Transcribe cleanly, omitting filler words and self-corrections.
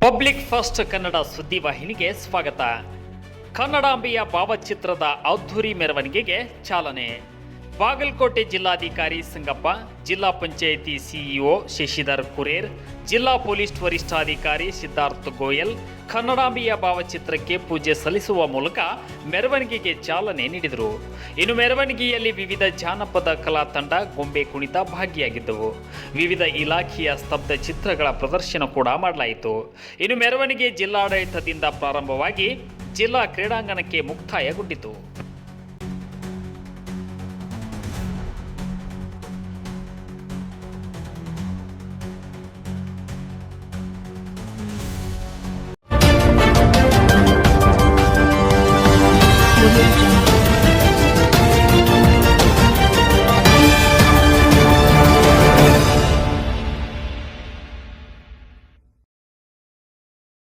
Public first Kannada ಸುದ್ದಿವಾಹಿನಿಗೆ ಸ್ವಾಗತ. ಕನ್ನಡಾಂಬೆಯ ಭಾವಚಿತ್ರದ ಅದ್ಧೂರಿ ಮೆರವಣಿಗೆಗೆ ಚಾಲನೆ. ಬಾಗಲಕೋಟೆ ಜಿಲ್ಲಾಧಿಕಾರಿ ಸಂಗಪ್ಪ, ಜಿಲ್ಲಾ ಪಂಚಾಯಿತಿ ಸಿಇಒ ಶಶಿಧರ್ ಕುರೇರ್, ಜಿಲ್ಲಾ ಪೊಲೀಸ್ ವರಿಷ್ಠಾಧಿಕಾರಿ ಸಿದ್ಧಾರ್ಥ ಗೋಯಲ್ ಕನ್ನಡಾಂಬೆಯ ಭಾವಚಿತ್ರಕ್ಕೆ ಪೂಜೆ ಸಲ್ಲಿಸುವ ಮೂಲಕ ಮೆರವಣಿಗೆಗೆ ಚಾಲನೆ ನೀಡಿದರು. ಇನ್ನು ಮೆರವಣಿಗೆಯಲ್ಲಿ ವಿವಿಧ ಜಾನಪದ ಕಲಾ ತಂಡ, ಗೊಂಬೆ ಕುಣಿತ ಭಾಗಿಯಾಗಿದ್ದವು. ವಿವಿಧ ಇಲಾಖೆಯ ಸ್ತಬ್ಧ ಚಿತ್ರಗಳ ಪ್ರದರ್ಶನ ಕೂಡ ಮಾಡಲಾಯಿತು. ಇನ್ನು ಮೆರವಣಿಗೆ ಜಿಲ್ಲಾಡಳಿತದಿಂದ ಪ್ರಾರಂಭವಾಗಿ ಜಿಲ್ಲಾ ಕ್ರೀಡಾಂಗಣಕ್ಕೆ ಮುಕ್ತಾಯಗೊಂಡಿತು.